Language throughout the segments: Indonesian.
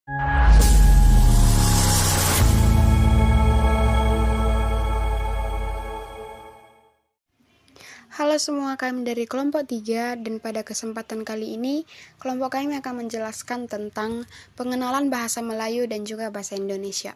Halo semua, kami dari kelompok 3 dan pada kesempatan kali ini kelompok kami akan menjelaskan tentang pengenalan bahasa Melayu dan juga bahasa Indonesia.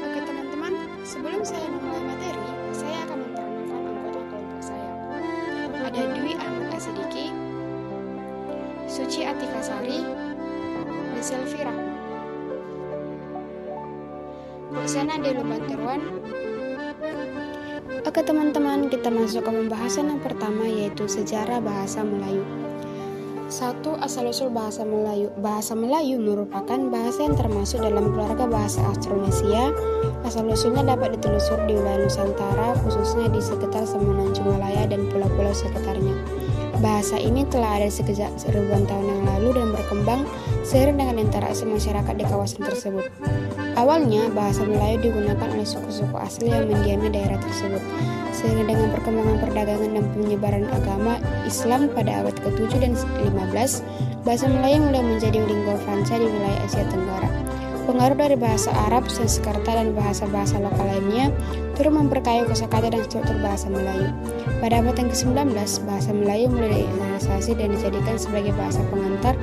Oke teman-teman, sebelum saya memulai materi, saya akan memperkenalkan anggota kelompok saya. Ada Dwi Ahmad Asidiki, Suci Atikasari, dan Selvira. Roxana Delubanterwan. Oke teman-teman, kita masuk ke pembahasan yang pertama, yaitu sejarah bahasa Melayu. 1. Asal-usul bahasa Melayu. Bahasa Melayu merupakan bahasa yang termasuk dalam keluarga bahasa Austronesia. Asal-usulnya dapat ditelusuri di wilayah Nusantara, khususnya di sekitar Semenanjung Malaya dan pulau-pulau sekitarnya. Bahasa ini telah ada sejak ribuan tahun yang lalu dan berkembang seiring dengan interaksi masyarakat di kawasan tersebut. Awalnya, bahasa Melayu digunakan oleh suku-suku asli yang mendiami daerah tersebut. Seiring dengan perkembangan perdagangan dan penyebaran agama Islam pada abad ke-7 dan 15, bahasa Melayu mulai menjadi lingua franca di wilayah Asia Tenggara. Pengaruh dari bahasa Arab, Sanskerta, dan bahasa-bahasa lokal lainnya turut memperkaya kosakata dan struktur bahasa Melayu. Pada abad yang ke-19, bahasa Melayu mulai dinormalisasi dan dijadikan sebagai bahasa pengantar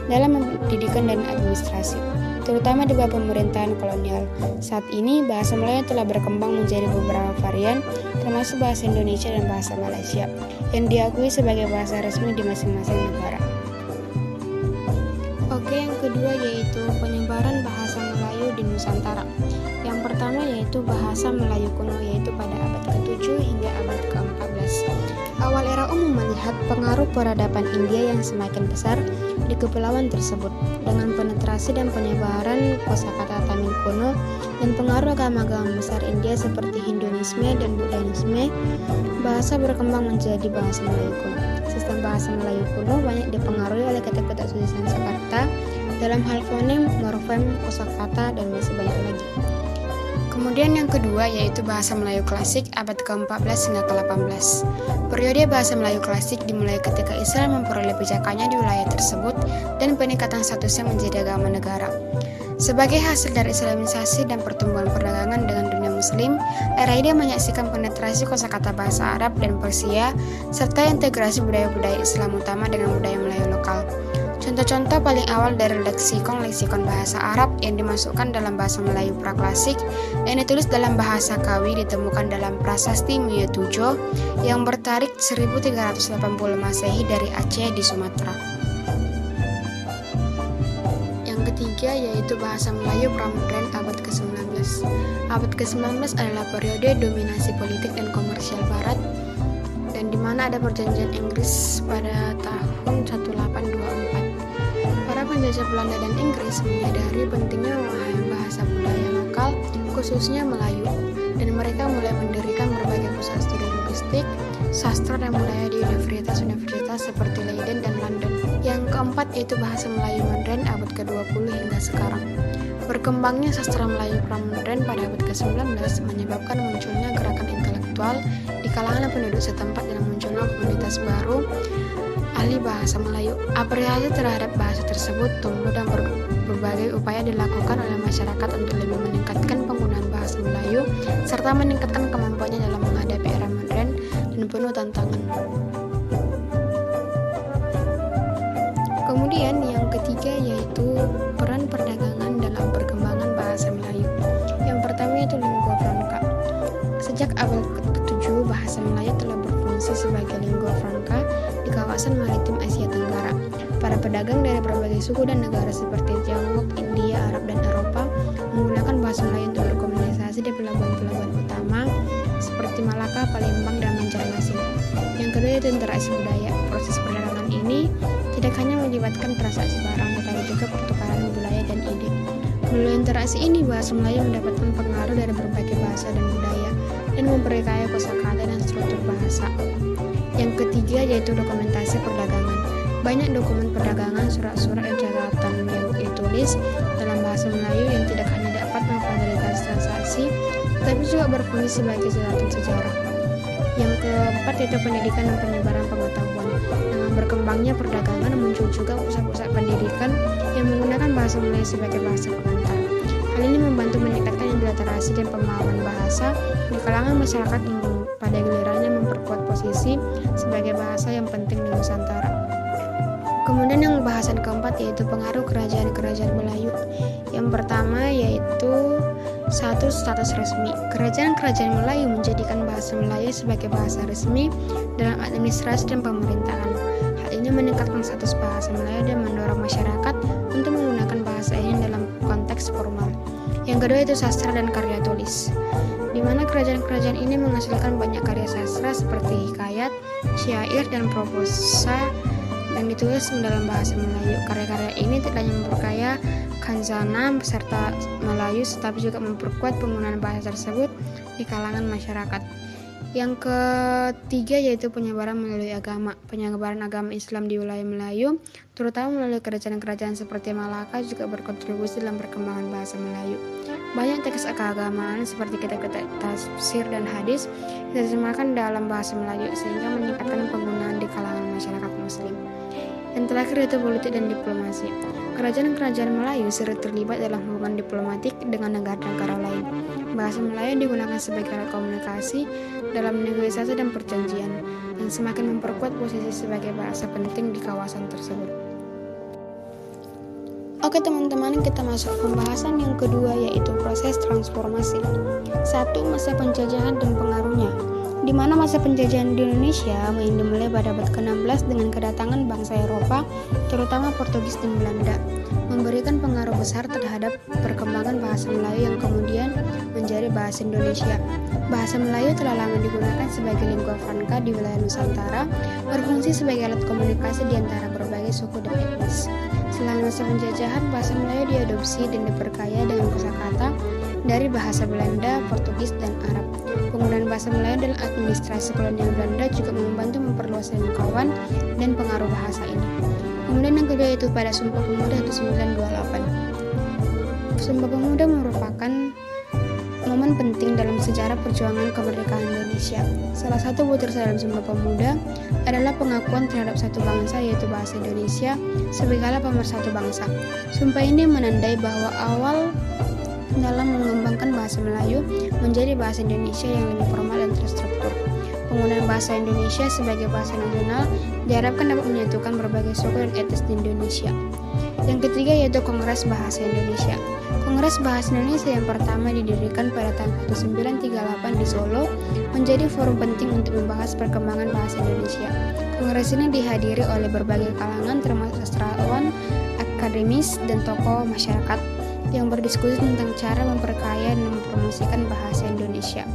dalam pendidikan dan administrasi, terutama di bawah pemerintahan kolonial. Saat ini, bahasa Melayu telah berkembang menjadi beberapa varian, termasuk bahasa Indonesia dan bahasa Malaysia, yang diakui sebagai bahasa resmi di masing-masing negara. Oke, yang kedua yaitu penyebaran bahasa Melayu di Nusantara. Yang pertama yaitu bahasa Melayu kuno, yaitu pada abad ke-7 hingga abad ke-14. Awal era umum melihat pengaruh peradaban India yang semakin besar di kepulauan tersebut, dengan penetrasi dan penyebaran kosakata Tamil kuno dan pengaruh agama-agama besar India seperti Hinduisme dan Buddhisme, bahasa berkembang menjadi bahasa Melayu kuno. Sistem bahasa Melayu kuno banyak dipengaruhi oleh kitab-kitab suci Sanskerta dalam hal fonem, morfem, kosakata, dan masih banyak lagi. Kemudian yang kedua yaitu bahasa Melayu klasik abad ke-14 hingga ke-18. Periode bahasa Melayu klasik dimulai ketika Islam memperoleh pijakannya di wilayah tersebut dan peningkatan statusnya menjadi agama negara. Sebagai hasil dari Islamisasi dan pertumbuhan perdagangan dengan dunia Muslim, era ini menyaksikan penetrasi kosakata bahasa Arab dan Persia serta integrasi budaya-budaya Islam utama dengan budaya Melayu lokal. Contoh-contoh paling awal dari leksikon bahasa Arab yang dimasukkan dalam bahasa Melayu praklasik yang ditulis dalam bahasa Kawi ditemukan dalam Prasasti Myetujo yang bertarik 1380 Masehi dari Aceh di Sumatera. Yang ketiga yaitu bahasa Melayu pramodern abad ke-19. Abad ke-19 adalah periode dominasi politik dan komersial barat, dan di mana ada perjanjian Inggris pada tahun 1824. Para penjajah Belanda dan Inggris menyadari pentingnya memahami bahasa budaya lokal, khususnya Melayu, dan mereka mulai mendirikan berbagai pusat studi linguistik, sastra, dan budaya di universitas-universitas seperti Leiden dan London. Yang keempat yaitu bahasa Melayu modern abad ke-20 hingga sekarang. Berkembangnya sastra Melayu pramodern pada abad ke-19 menyebabkan munculnya gerakan intelektual di kalangan penduduk setempat dan munculnya komunitas baru ahli bahasa Melayu. Apresiasi terhadap bahasa tersebut tumbuh dan berbagai upaya dilakukan oleh masyarakat untuk lebih meningkatkan penggunaan bahasa Melayu serta meningkatkan kemampuannya dalam menghadapi era modern dan penuh tantangan. Kemudian yang ketiga yaitu peran perdagangan dalam perkembangan bahasa Melayu. Yang pertama yaitu lingua franca. Sejak abad ke-7, bahasa Melayu telah berfungsi sebagai lingua franca di kawasan maritim Asia Tenggara. Para pedagang dari berbagai suku dan negara seperti Tiongkok, India, Arab, dan Eropa menggunakan bahasa Melayu untuk berkomunikasi di pelabuhan-pelabuhan utama seperti Malaka, Palembang, dan Banjarmasin. Yang kedua yaitu interaksi budaya. Proses perdagangan ini tidak hanya melibatkan transaksi barang, tetapi juga pertukaran budaya dan ide. Melalui interaksi ini, bahasa Melayu mendapatkan pengaruh dari berbagai bahasa dan budaya dan memperkaya kosakata dan struktur bahasa. Yang ketiga yaitu dokumentasi perdagangan. Banyak dokumen perdagangan, surat-surat, dan catatan yang ditulis dalam bahasa Melayu yang tidak hanya dapat memfasilitasi transaksi, tapi juga berfungsi sebagai catatan sejarah. Yang keempat yaitu pendidikan dan penyebaran pengetahuan. Dengan berkembangnya perdagangan muncul juga pusat-pusat pendidikan yang menggunakan bahasa Melayu sebagai bahasa pengantar. Hal ini membantu meningkatkan literasi dan pemahaman bahasa di kalangan masyarakat yang pada gilirannya memperkuat posisi sebagai bahasa yang penting di Nusantara. Kemudian yang bahasan keempat yaitu pengaruh kerajaan-kerajaan Melayu. Yang pertama yaitu satu, status resmi. Kerajaan-kerajaan Melayu menjadikan bahasa Melayu sebagai bahasa resmi dalam administrasi dan pemerintahan. Hal ini meningkatkan status bahasa Melayu dan mendorong masyarakat untuk menggunakan bahasa ini dalam konteks formal. Yang kedua itu sastra dan karya tulis, di mana kerajaan-kerajaan ini menghasilkan banyak karya sastra seperti hikayat, syair, dan prosa yang ditulis dalam bahasa Melayu. Karya-karya ini tidak hanya memperkaya khasanah serta Melayu, tetapi juga memperkuat penggunaan bahasa tersebut di kalangan masyarakat. Yang ketiga yaitu penyebaran melalui agama. Penyebaran agama Islam di wilayah Melayu, terutama melalui kerajaan-kerajaan seperti Malaka, juga berkontribusi dalam perkembangan bahasa Melayu. Banyak teks keagamaan seperti kitab-kitab tafsir dan hadis diterjemahkan dalam bahasa Melayu sehingga meningkatkan penggunaan di kalangan masyarakat Muslim. Yang terakhir yaitu politik dan diplomasi. Kerajaan-kerajaan Melayu sering terlibat dalam hubungan diplomatik dengan negara-negara lain. Bahasa Melayu digunakan sebagai alat komunikasi dalam negosiasi dan perjanjian, yang semakin memperkuat posisi sebagai bahasa penting di kawasan tersebut. Oke teman-teman, kita masuk ke pembahasan yang kedua yaitu proses transformasi. 1. Masa penjajahan dan pengaruhnya. Di mana masa penjajahan di Indonesia dimulai pada abad ke-16 dengan kedatangan bangsa Eropa, terutama Portugis dan Belanda, memberikan pengaruh besar terhadap perkembangan bahasa Melayu yang kemudian menjadi bahasa Indonesia. Bahasa Melayu telah lama digunakan sebagai lingua franca di wilayah Nusantara, berfungsi sebagai alat komunikasi di antara berbagai suku dan etnis. Selama masa penjajahan, bahasa Melayu diadopsi dan diperkaya dengan kosakata dari bahasa Belanda, Portugis, dan Arab. Penggunaan bahasa Melayu dalam administrasi kolonial Belanda juga membantu memperluas jangkauan dan pengaruh bahasa ini. Kemudian yang kedua yaitu pada Sumpah Pemuda 1928. Sumpah Pemuda merupakan momen penting dalam sejarah perjuangan kemerdekaan Indonesia. Salah satu butir dalam Sumpah Pemuda adalah pengakuan terhadap satu bangsa yaitu bahasa Indonesia sebagai pemersatu bangsa. Sumpah ini menandai bahwa awal dalam mengembangkan bahasa Melayu menjadi bahasa Indonesia yang lebih formal dan terstruktur. Penggunaan bahasa Indonesia sebagai bahasa nasional diharapkan dapat menyatukan berbagai suku dan etnis di Indonesia. Yang ketiga yaitu Kongres Bahasa Indonesia. Kongres Bahasa Indonesia yang pertama didirikan pada tahun 1938 di Solo menjadi forum penting untuk membahas perkembangan bahasa Indonesia. Kongres ini dihadiri oleh berbagai kalangan termasuk sastrawan, akademis, dan tokoh masyarakat yang berdiskusi tentang cara memperkaya dan mempromosikan bahasa Indonesia.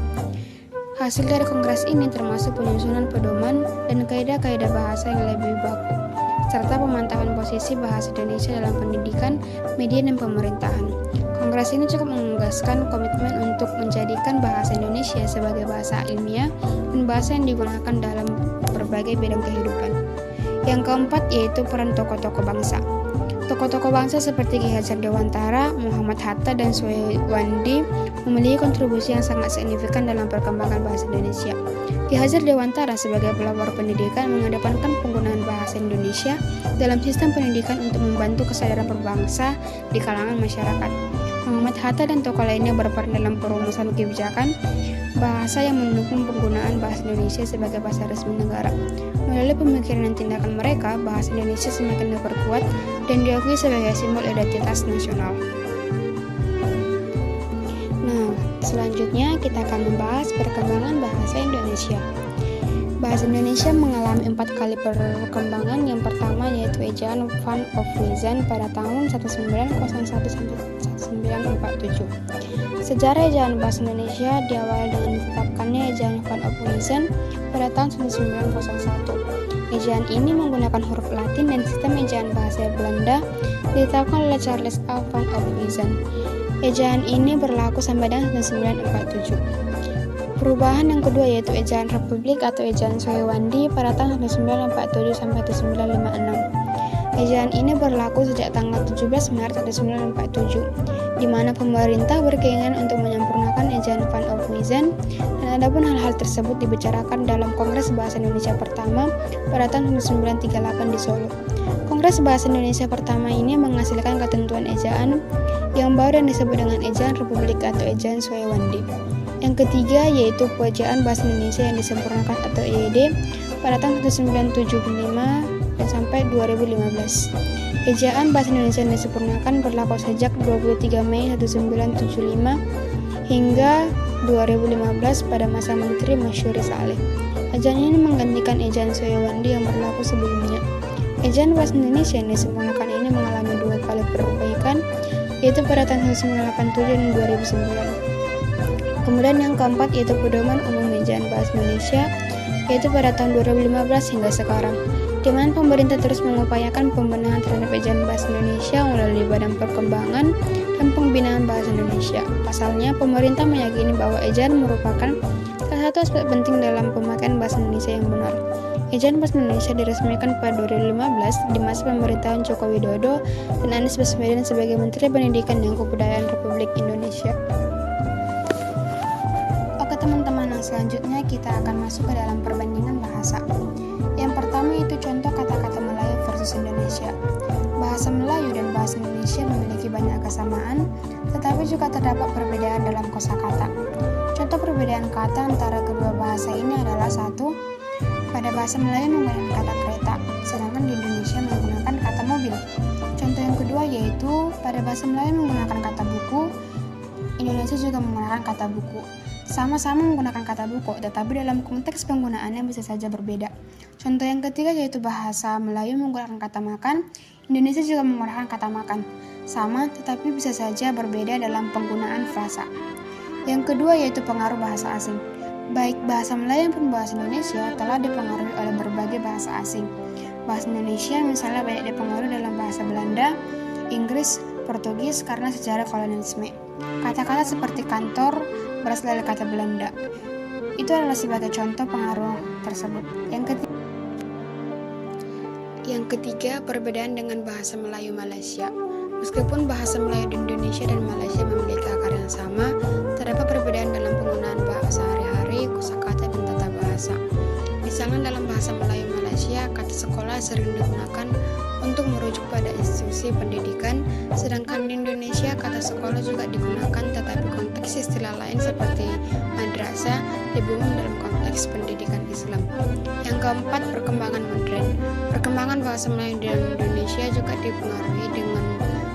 Hasil dari kongres ini termasuk penyusunan pedoman dan kaidah-kaidah bahasa yang lebih baku, serta pemantauan posisi bahasa Indonesia dalam pendidikan, media, dan pemerintahan. Kongres ini cukup menegaskan komitmen untuk menjadikan bahasa Indonesia sebagai bahasa ilmiah dan bahasa yang digunakan dalam berbagai bidang kehidupan. Yang keempat yaitu peran tokoh-tokoh bangsa. Tokoh-tokoh bangsa seperti Ki Hajar Dewantara, Muhammad Hatta, dan Suwandi memiliki kontribusi yang sangat signifikan dalam perkembangan bahasa Indonesia. Ki Hajar Dewantara sebagai pelopor pendidikan mengedepankan penggunaan bahasa Indonesia dalam sistem pendidikan untuk membantu kesadaran berbangsa di kalangan masyarakat. Muhammad Hatta dan tokoh lainnya berperan dalam perumusan kebijakan bahasa yang mendukung penggunaan bahasa Indonesia sebagai bahasa resmi negara. Melalui pemikiran dan tindakan mereka, bahasa Indonesia semakin diperkuat dan diakui sebagai simbol identitas nasional. Nah, selanjutnya kita akan membahas perkembangan bahasa Indonesia. Bahasa Indonesia mengalami 4 kali perkembangan. Yang pertama yaitu ejaan Van Ophuijsen pada tahun 1901 sampai 1947. Sejarah ejaan bahasa Indonesia diawali dengan ditetapkannya ejaan Van Ophuijsen pada tahun 1901. Ejaan ini menggunakan huruf Latin dan sistem ejaan bahasa Belanda ditetapkan oleh Charles A. Van Ophuijsen. Ejaan ini berlaku sampai dengan 1947. Perubahan yang kedua yaitu ejaan Republik atau ejaan Suwandi pada tahun 1947 sampai 1956. Ejaan ini berlaku sejak tanggal 17 Maret 1947, di mana pemerintah berkeinginan untuk menyempurnakan ejaan Van Ophuijsen dan adapun hal-hal tersebut dibicarakan dalam Kongres Bahasa Indonesia pertama pada tahun 1938 di Solo. Kongres Bahasa Indonesia pertama ini menghasilkan ketentuan ejaan yang baru yang disebut dengan Ejaan Republik atau Ejaan Swayawandi. Yang ketiga yaitu Peejaan Bahasa Indonesia yang disempurnakan atau EYD pada tahun 1975 dan sampai 2015. Ejaan Bahasa Indonesia yang disempurnakan berlaku sejak 23 Mei 1975 hingga 2015 pada masa Menteri Masyuri Saleh. Ejaan ini menggantikan Ejaan Swayawandi yang berlaku sebelumnya. Ejaan Bahasa Indonesia yang disempurnakan ini mengalami 2 kali perbaikan, yaitu pada tahun 1987 dan 2009. Kemudian yang keempat yaitu Pedoman Umum Ejaan Bahasa Indonesia, yaitu pada tahun 2015 hingga sekarang, di mana pemerintah terus mengupayakan pembenahan terhadap Ejaan Bahasa Indonesia melalui Badan Perkembangan dan Pembinaan Bahasa Indonesia. Pasalnya, pemerintah meyakini bahwa ejaan merupakan salah satu aspek penting dalam pemakaian bahasa Indonesia yang benar. Ejaan Bahasa Indonesia diresmikan pada 2015 di masa pemerintahan Joko Widodo dan Anies Baswedan sebagai Menteri Pendidikan dan Kebudayaan Republik Indonesia. Oke teman-teman, yang selanjutnya kita akan masuk ke dalam perbandingan bahasa. Yang pertama itu contoh kata-kata Melayu versus Indonesia. Bahasa Melayu dan bahasa Indonesia memiliki banyak kesamaan, tetapi juga terdapat perbedaan dalam kosakata. Contoh perbedaan kata antara kedua bahasa ini adalah: 1. Pada bahasa Melayu menggunakan kata kereta, sedangkan di Indonesia menggunakan kata mobil. Contoh yang kedua yaitu pada bahasa Melayu menggunakan kata buku, Indonesia juga menggunakan kata buku. Sama-sama menggunakan kata buku, tetapi dalam konteks penggunaannya bisa saja berbeda. Contoh yang ketiga yaitu bahasa Melayu menggunakan kata makan, Indonesia juga menggunakan kata makan. Sama, tetapi bisa saja berbeda dalam penggunaan frasa. Yang kedua yaitu pengaruh bahasa asing. Baik bahasa Melayu maupun bahasa Indonesia telah dipengaruhi oleh berbagai bahasa asing. Bahasa Indonesia misalnya banyak dipengaruhi dalam bahasa Belanda, Inggris, Portugis karena sejarah kolonialisme. Kata-kata seperti kantor berasal dari kata Belanda. Itu adalah sebagai contoh pengaruh tersebut. Yang ketiga, perbedaan dengan bahasa Melayu Malaysia. Meskipun bahasa Melayu di Indonesia dan Malaysia memiliki akar yang sama, terdapat perbedaan dalam penggunaan bahasa sehari-hari, kosakata, dan tata bahasa. Misalnya dalam bahasa Melayu Malaysia, kata sekolah sering digunakan untuk merujuk pada institusi pendidikan, sedangkan di Indonesia kata sekolah juga digunakan, tetapi konteks istilah lain seperti madrasah lebih umum dalam konteks pendidikan Islam. Yang keempat, perkembangan modern. Perkembangan bahasa Melayu di Indonesia juga dipengaruhi dengan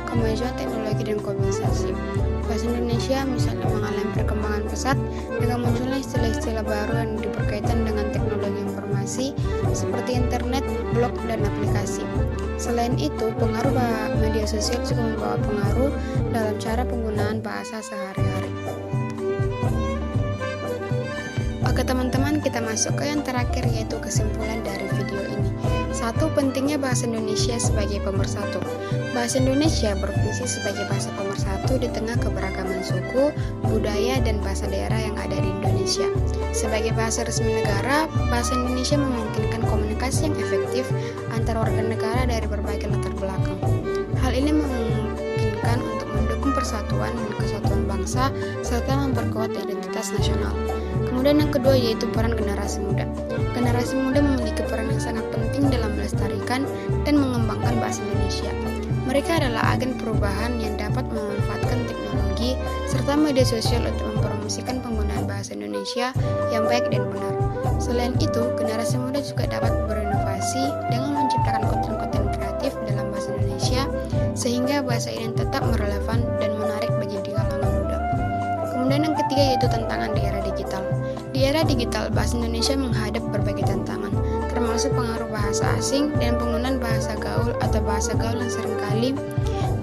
kemajuan teknologi dan globalisasi. Bahasa Indonesia misalnya mengalami perkembangan pesat dengan munculnya istilah-istilah baru yang berkaitan dengan teknologi informasi seperti internet, blog, dan aplikasi. Selain itu, pengaruh media sosial juga membawa pengaruh dalam cara penggunaan bahasa sehari-hari. Oke teman-teman, kita masuk ke yang terakhir yaitu kesimpulan dari video ini. 1. Pentingnya bahasa Indonesia sebagai pemersatu. Bahasa Indonesia berfungsi sebagai bahasa pemersatu di tengah keberagaman suku, budaya, dan bahasa daerah yang ada di Indonesia. Sebagai bahasa resmi negara, bahasa Indonesia memungkinkan komunikasi yang efektif antar warga negara dari berbagai latar belakang. Hal ini memungkinkan untuk mendukung persatuan dan kesatuan bangsa serta memperkuat identitas nasional. Kemudian yang kedua yaitu peran generasi muda. Generasi muda memiliki peran yang sangat penting dalam melestarikan dan mengembangkan bahasa Indonesia. Mereka adalah agen perubahan yang dapat memanfaatkan teknologi serta media sosial untuk mempromosikan penggunaan bahasa Indonesia yang baik dan benar. Selain itu, generasi muda juga dapat berinovasi dengan menciptakan konten-konten kreatif dalam bahasa Indonesia sehingga bahasa ini tetap relevan dan menarik bagi kalangan muda. Kemudian yang ketiga yaitu tantangan di era digital. Di era digital, bahasa Indonesia menghadap berbagai tantangan, termasuk pengaruh bahasa asing dan penggunaan bahasa gaul atau bahasa gaul yang seringkali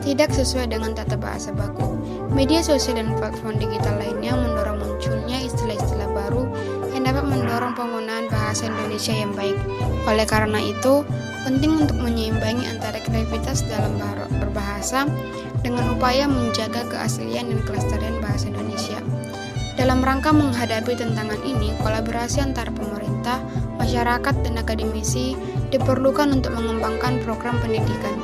tidak sesuai dengan tata bahasa baku. Media sosial dan platform digital lainnya mendorong munculnya istilah-istilah baru yang dapat mendorong penggunaan bahasa Indonesia yang baik. Oleh karena itu, penting untuk menyeimbangi antara kreativitas dalam berbahasa dengan upaya menjaga keaslian dan kelestarian bahasa Indonesia. Dalam rangka menghadapi tantangan ini, kolaborasi antara pemerintah, masyarakat, dan akademisi diperlukan untuk mengembangkan program pendidikan,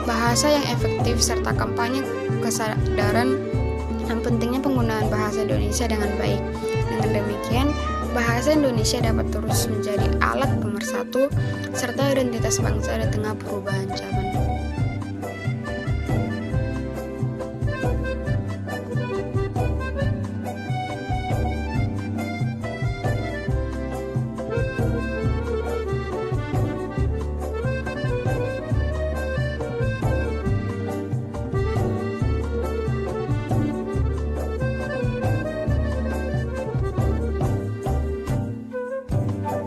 bahasa yang efektif, serta kampanye kesadaran dan pentingnya penggunaan bahasa Indonesia dengan baik. Dengan demikian, bahasa Indonesia dapat terus menjadi alat pemersatu serta identitas bangsa di tengah perubahan zaman.